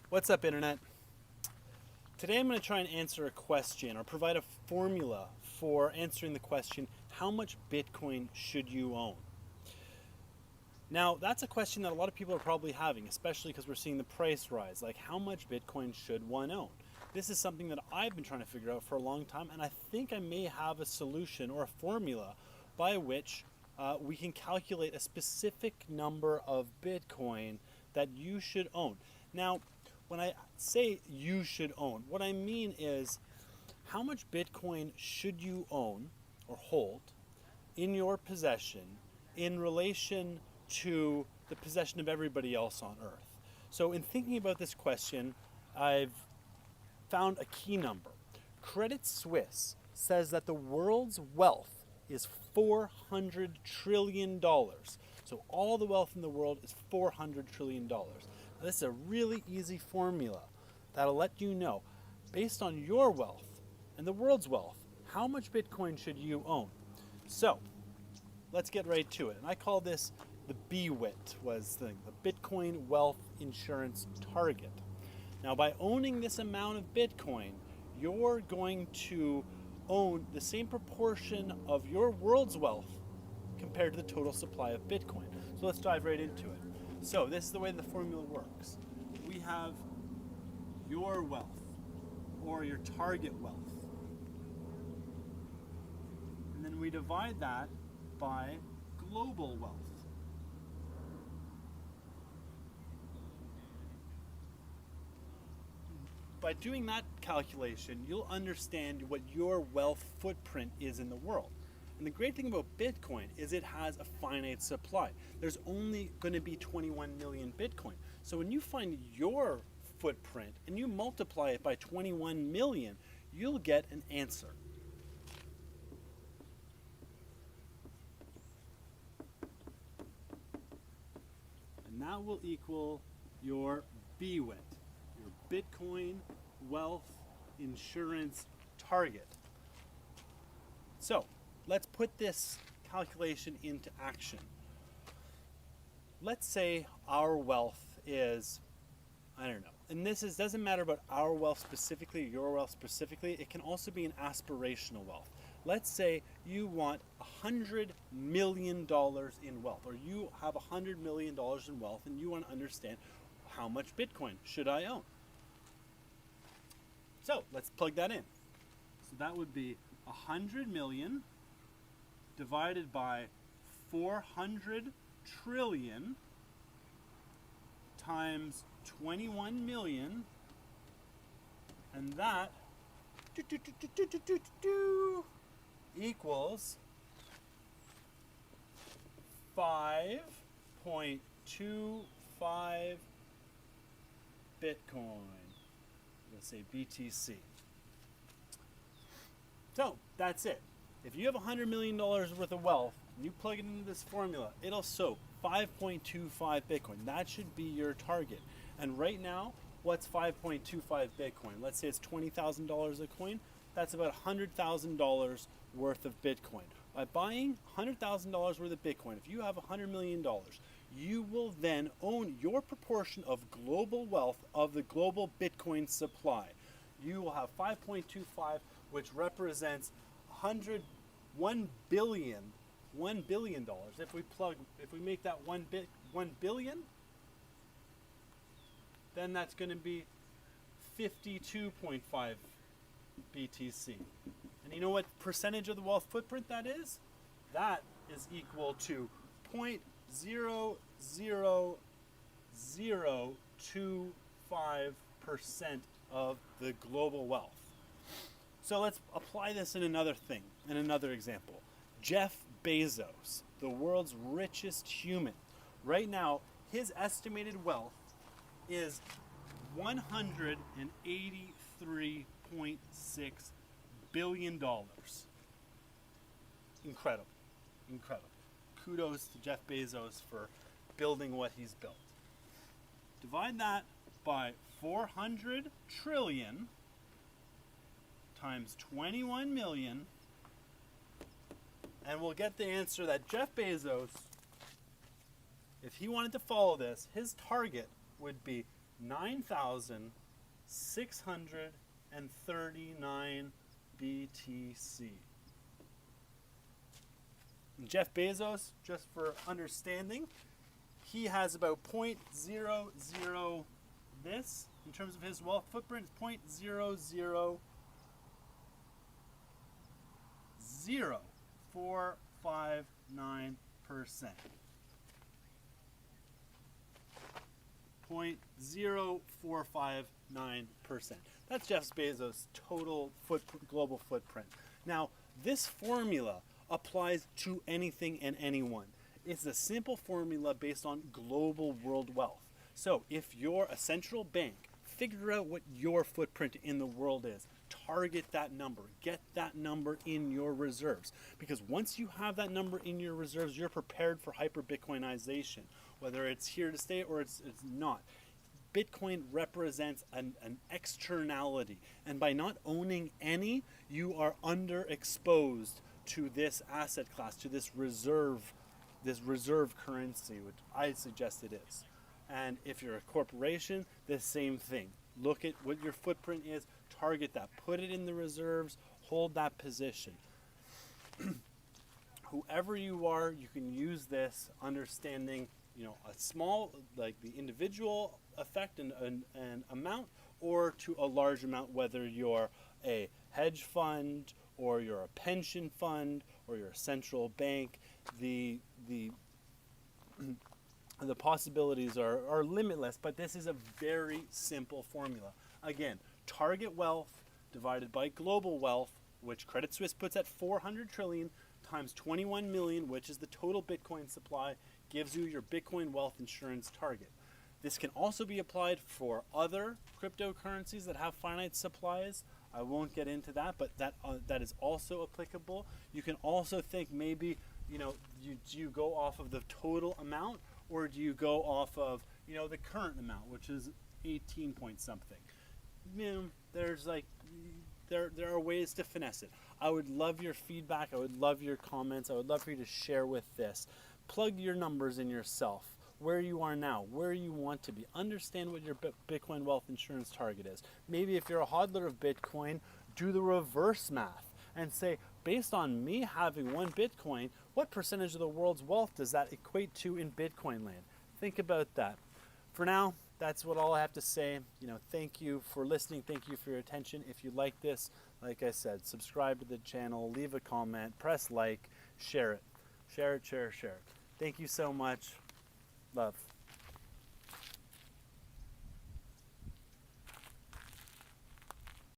What's up, Internet? Today I'm going to try and answer a question or provide a formula for answering the question, how much Bitcoin should you own? Now, that's a question that a lot of people are probably having, especially because we're seeing the price rise. Like, how much Bitcoin should one own? This is something that I've been trying to figure out for a long time, and I think I may have a solution or a formula by which we can calculate a specific number of Bitcoin that you should own. Now, when I say you should own, what I mean is how much Bitcoin should you own or hold in your possession in relation to the possession of everybody else on Earth. So in thinking about this question, I've found a key number. Credit Suisse says that the world's wealth is $400 trillion. So all the wealth in the world is $400 trillion. Now, this is a really easy formula that'll let you know, based on your wealth and the world's wealth, how much Bitcoin should you own. So let's get right to it. And I call this the BWIT, was the Bitcoin Wealth Insurance Target. Now, by owning this amount of Bitcoin, you're going to own the same proportion of your world's wealth compared to the total supply of Bitcoin. So let's dive right into it. So this is the way the formula works. We have your wealth, or your target wealth. And then we divide that by global wealth. By doing that calculation, you'll understand what your wealth footprint is in the world. And the great thing about Bitcoin is it has a finite supply. There's only going to be 21 million Bitcoin. So when you find your footprint and you multiply it by 21 million, you'll get an answer. And that will equal your BWIT, your Bitcoin Wealth Insurance Target. So let's put this calculation into action. Let's say our wealth is, I don't know, and doesn't matter about our wealth specifically, your wealth specifically, it can also be an aspirational wealth. Let's say you want $100 million in wealth, or you have $100 million in wealth and you want to understand how much Bitcoin should I own. So let's plug that in. So that would be 100 million divided by 400 trillion times 21 million, and that equals 5.25 Bitcoin. Let's say BTC. So that's it. If you have $100 million worth of wealth and you plug it into this formula, it'll show 5.25 Bitcoin. That should be your target. And right now, what's 5.25 Bitcoin? Let's say it's $20,000 a coin. That's about $100,000 worth of Bitcoin. By buying $100,000 worth of Bitcoin, if you have $100 million, you will then own your proportion of global wealth of the global Bitcoin supply. You will have 5.25, which represents $1 billion. If we make that 1 billion, then that's going to be 52.5 BTC. And you know what percentage of the wealth footprint that is? That is equal to 0.00025% of the global wealth. So let's apply this in another example. Jeff Bezos, the world's richest human. Right now, his estimated wealth is $183.6 billion. Incredible. Kudos to Jeff Bezos for building what he's built. Divide that by 400 trillion times 21 million, and we'll get the answer that Jeff Bezos, if he wanted to follow this, his target would be 9,639 BTC. Jeff Bezos, just for understanding, he has about 0.00 this in terms of his wealth footprint, 0.0000459%. 0.0459%. That's Jeff Bezos' total global footprint. Now, this formula applies to anything and anyone. It's a simple formula based on global world wealth. So if you're a central bank, figure out what your footprint in the world is. Target that number. Get that number in your reserves. Because once you have that number in your reserves, you're prepared for hyper-Bitcoinization, whether it's here to stay or it's not. Bitcoin represents an externality. And by not owning any, you are underexposed to this asset class, to this reserve currency, which I suggest it is. And if you're a corporation, the same thing. Look at what your footprint is, target that, put it in the reserves, hold that position. Whoever you are, you can use this understanding, a small, like the individual effect and amount, or to a large amount, whether you're a hedge fund or you're a pension fund or you're a central bank. The possibilities are limitless, but this is a very simple formula. Again, target wealth divided by global wealth, which Credit Suisse puts at 400 trillion times 21 million, which is the total Bitcoin supply, gives you your Bitcoin wealth insurance target. This can also be applied for other cryptocurrencies that have finite supplies. I won't get into that, but that is also applicable. You can also think maybe, do you go off of the total amount, or do you go off of, the current amount, which is 18 point something? There's there are ways to finesse it. I would love your feedback. I would love your comments. I would love for you to share with this. Plug your numbers in yourself, where you are now, where you want to be. Understand what your Bitcoin wealth insurance target is. Maybe if you're a hodler of Bitcoin, do the reverse math and say, based on me having one Bitcoin, what percentage of the world's wealth does that equate to in Bitcoin land? Think about that. For now, that's all I have to say. Thank you for listening. Thank you for your attention. If you like this, like I said, subscribe to the channel, leave a comment, press like, share it. Share it, share it, share it. Thank you so much. Love.